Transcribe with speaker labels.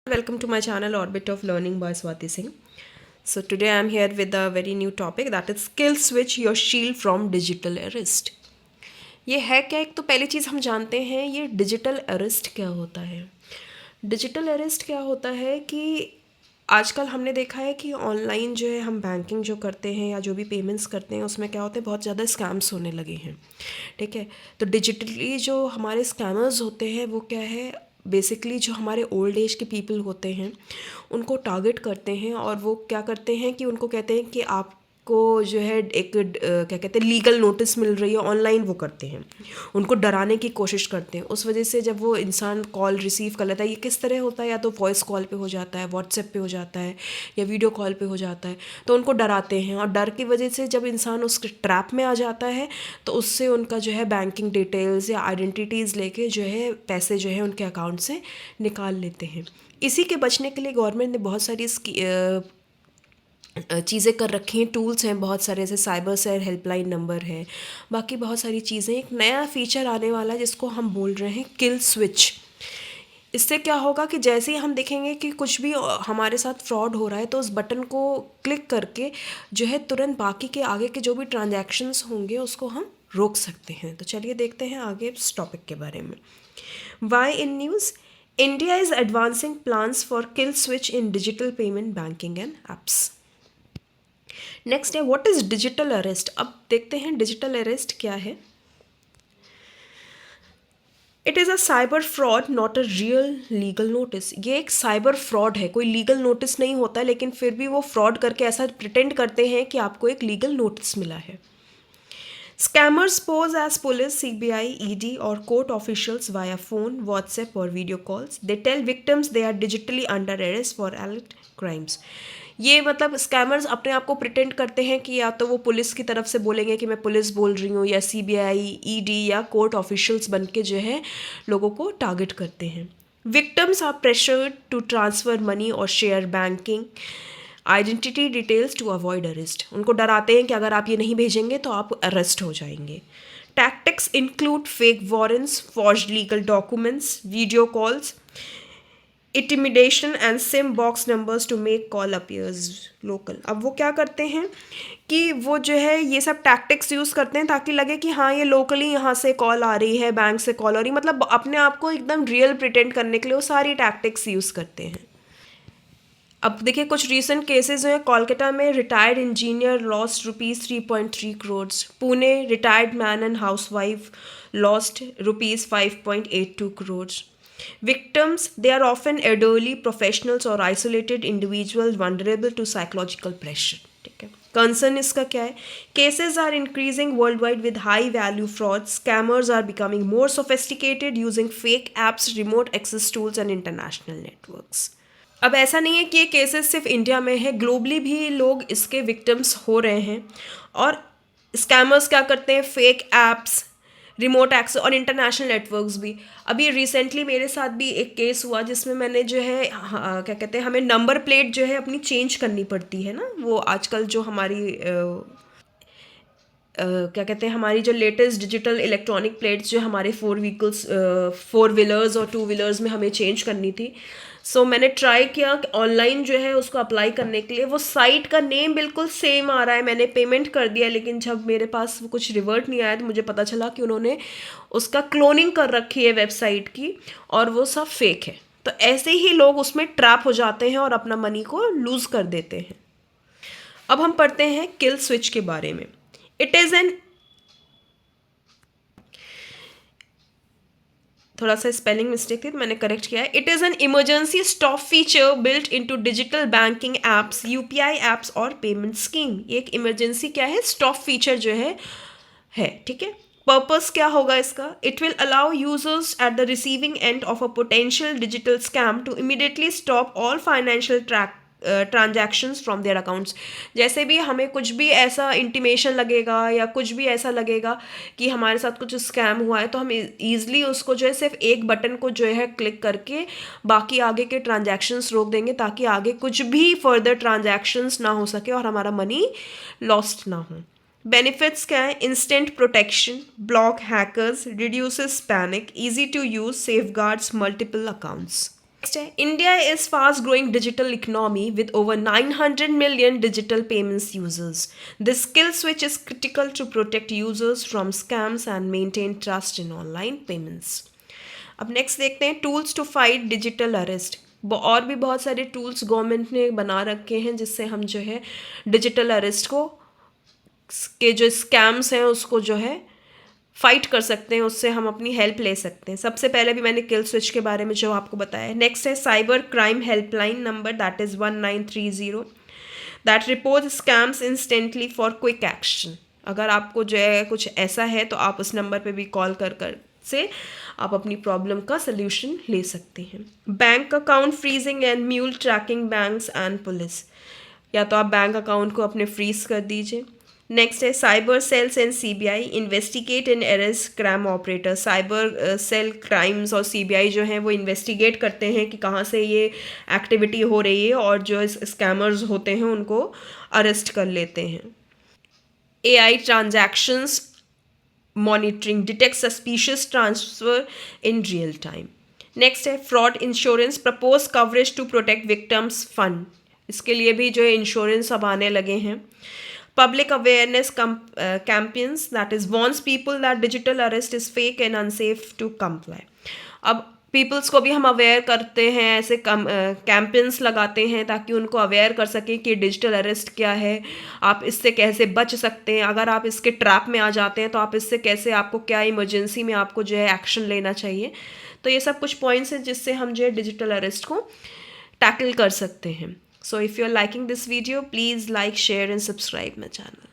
Speaker 1: Welcome to my channel Orbit of Learning by Swati Singh. So today I am here with a very new topic, that is skill switch your shield from digital arrest. ये है क्या? एक तो पहली चीज़ हम जानते हैं ये डिजिटल अरेस्ट क्या होता है। डिजिटल अरेस्ट क्या होता है कि आजकल हमने देखा है कि ऑनलाइन जो है हम बैंकिंग जो करते हैं या जो भी पेमेंट्स करते हैं उसमें क्या होता है, बहुत ज़्यादा स्कैम्स होने लगे हैं। ठीक है, तो डिजिटली जो हमारे स्कैमर्स होते हैं वो क्या है, बेसिकली जो हमारे ओल्ड एज के पीपल होते हैं उनको टारगेट करते हैं और वो क्या करते हैं कि उनको कहते हैं कि आपको जो है एक क्या कहते हैं लीगल नोटिस मिल रही है, ऑनलाइन वो करते हैं, उनको डराने की कोशिश करते हैं। उस वजह से जब वो इंसान कॉल रिसीव कर लेता है, ये किस तरह होता है, या तो वॉइस कॉल पे हो जाता है, व्हाट्सएप पे हो जाता है, या वीडियो कॉल पे हो जाता है, तो उनको डराते हैं और डर की वजह से जब इंसान उस ट्रैप में आ जाता है तो उससे उनका जो है बैंकिंग डिटेल्स या आइडेंटिटीज़ लेके जो है पैसे जो है उनके अकाउंट से निकाल लेते हैं। इसी के बचने के लिए गवर्नमेंट ने बहुत सारी चीज़ें कर रखी हैं, टूल्स हैं बहुत सारे, जैसे साइबर सेल हेल्पलाइन नंबर है, बाकी बहुत सारी चीज़ें। एक नया फीचर आने वाला है जिसको हम बोल रहे हैं किल स्विच। इससे क्या होगा कि जैसे ही हम देखेंगे कि कुछ भी हमारे साथ फ्रॉड हो रहा है तो उस बटन को क्लिक करके जो है तुरंत बाकी के आगे के जो भी ट्रांजैक्शंस होंगे उसको हम रोक सकते हैं। तो चलिए देखते हैं आगे इस टॉपिक के बारे में। Why in news, India is advancing plans for kill switch in digital payment banking and apps. Next है व्हाट इज़ डिजिटल अरेस्ट। अब देखते हैं डिजिटल अरेस्ट क्या है। It is a cyber fraud not a real legal notice. ये एक cyber fraud है, कोई लीगल नोटिस नहीं होता है, लेकिन फिर भी वो फ्रॉड करके ऐसा प्रिटेंड करते हैं कि आपको एक लीगल नोटिस मिला है। Scammers pose as police, CBI, ED, or court officials via phone, WhatsApp, or video calls. They tell victims they are digitally under arrest for alleged crimes. ये मतलब स्कैमर्स अपने आप को प्रिटेंड करते हैं कि या तो वो पुलिस की तरफ से बोलेंगे कि मैं पुलिस बोल रही हूँ, या CBI, ED या कोर्ट ऑफिशियल्स बन के जो है लोगों को टारगेट करते हैं। Victims are pressured to transfer money और share banking identity details to avoid arrest. उनको डराते हैं कि अगर आप ये नहीं भेजेंगे तो आप अरेस्ट हो जाएंगे। Tactics include fake warrants, forged legal documents, video calls, intimidation and sim box numbers to make call appears local. अब वो क्या करते हैं कि वो जो है ये सब टैक्टिक्स यूज़ करते हैं ताकि लगे कि हाँ ये लोकली यहाँ से कॉल आ रही है, बैंक से कॉल आ रही है, मतलब अपने आप को एकदम रियल प्रिटेंड करने के लिए वो सारी टैक्टिक्स यूज़ करते हैं। अब देखिए कुछ रीसेंट केसेस हैं। कोलकाता में retired engineer lost ₹3.3 crore. Pune retired man and housewife lost ₹5.82 crore. Victims they are often elderly professionals और isolated individuals vulnerable to psychological pressure. ठीक है, कंसर्न इसका क्या है? Cases are increasing world wide with high value fraud. Scammers are becoming more sophisticated using fake apps, remote access tools and international networks. अब ऐसा नहीं है कि ये केसेस सिर्फ इंडिया में है, ग्लोबली भी लोग इसके विक्टिम्स हो रहे हैं। और स्कैमर्स क्या करते हैं, फेक एप्स, रिमोट एक्सेस और इंटरनेशनल नेटवर्क्स भी। अभी रिसेंटली मेरे साथ भी एक केस हुआ जिसमें मैंने जो है क्या कहते हैं, हमें नंबर प्लेट जो है अपनी चेंज करनी पड़ती है ना, वो आजकल जो हमारी क्या कहते हैं, हमारी जो लेटेस्ट डिजिटल इलेक्ट्रॉनिक प्लेट्स जो हमारे फोर व्हीलर्स और टू व्हीलर्स में हमें चेंज करनी थी। सो मैंने ट्राई किया कि ऑनलाइन जो है उसको अप्लाई करने के लिए, वो साइट का नेम बिल्कुल सेम आ रहा है, मैंने पेमेंट कर दिया, लेकिन जब मेरे पास वो कुछ रिवर्ट नहीं आया तो मुझे पता चला कि उन्होंने उसका क्लोनिंग कर रखी है वेबसाइट की और वो सब फेक है। तो ऐसे ही लोग उसमें ट्रैप हो जाते हैं और अपना मनी को लूज़ कर देते हैं। अब हम पढ़ते हैं किल स्विच के बारे में। इट इज़ एन, थोड़ा सा स्पेलिंग मिस्टेक थी तो मैंने करेक्ट किया है। It is an emergency stop feature built into digital banking apps, UPI apps और पेमेंट स्कीम। ये एक इमरजेंसी क्या है, स्टॉप फीचर जो है ठीक है। पर्पस क्या होगा इसका? It will allow users at the receiving end of a potential digital scam to immediately stop all financial transactions from their accounts. जैसे भी हमें कुछ भी ऐसा इंटीमेशन लगेगा या कुछ भी ऐसा लगेगा कि हमारे साथ कुछ स्कैम हुआ है तो हम ईजिली उसको जो है सिर्फ एक बटन को जो है क्लिक करके बाकी आगे के ट्रांजैक्शंस रोक देंगे, ताकि आगे कुछ भी फर्दर ट्रांजैक्शंस ना हो सके और हमारा मनी लॉस्ट ना हो। बेनिफिट्स क्या है? Instant protection, block hackers, reduces panic, easy to use, safeguards multiple accounts. Next है, India is fast growing digital economy with over 900 million digital payments users. This skill switch is critical to protect users from scams and maintain trust in online payments. अब next देखते हैं tools to fight digital arrest. और भी बहुत सारे tools government ने बना रखे हैं जिससे हम जो है डिजिटल अरेस्ट को के जो स्कैम्स हैं उसको जो है फाइट कर सकते हैं, उससे हम अपनी हेल्प ले सकते हैं। सबसे पहले भी मैंने किल स्विच के बारे में जो आपको बताया। नेक्स्ट है cyber crime helpline number, that is 1930 that report scams instantly for quick action. अगर आपको जो है कुछ ऐसा है तो आप उस नंबर पे भी कॉल कर से आप अपनी प्रॉब्लम का सल्यूशन ले सकते हैं। Bank account freezing and mule tracking banks and police, या तो आप बैंक अकाउंट को अपने फ्रीज कर दीजिए। नेक्स्ट है cyber cells and CBI investigate and arrest crime operator. Cyber cell crimes और सीबीआई जो हैं वो इन्वेस्टिगेट करते हैं कि कहाँ से ये एक्टिविटी हो रही है और जो स्कैमर्स होते हैं उनको अरेस्ट कर लेते हैं। AI transactions monitoring detect suspicious transfer in real time. Next है fraud insurance propose coverage to protect victims fund. इसके लिए भी जो है इंश्योरेंस अब आने लगे हैं। Public awareness campaigns that is warns people that digital arrest is fake and unsafe to comply. अब पीपल्स को भी हम अवेयर करते हैं, ऐसे कैंपेन्स लगाते हैं ताकि उनको अवेयर कर सकें कि डिजिटल अरेस्ट क्या है, आप इससे कैसे बच सकते हैं, अगर आप इसके ट्रैप में आ जाते हैं तो आप इससे कैसे, आपको क्या इमरजेंसी में आपको जो है एक्शन लेना चाहिए। तो ये सब कुछ पॉइंट्स हैं जिससे हम जो है डिजिटल अरेस्ट को टैकल कर सकते हैं। So if you're liking this video, please like, share and subscribe my channel.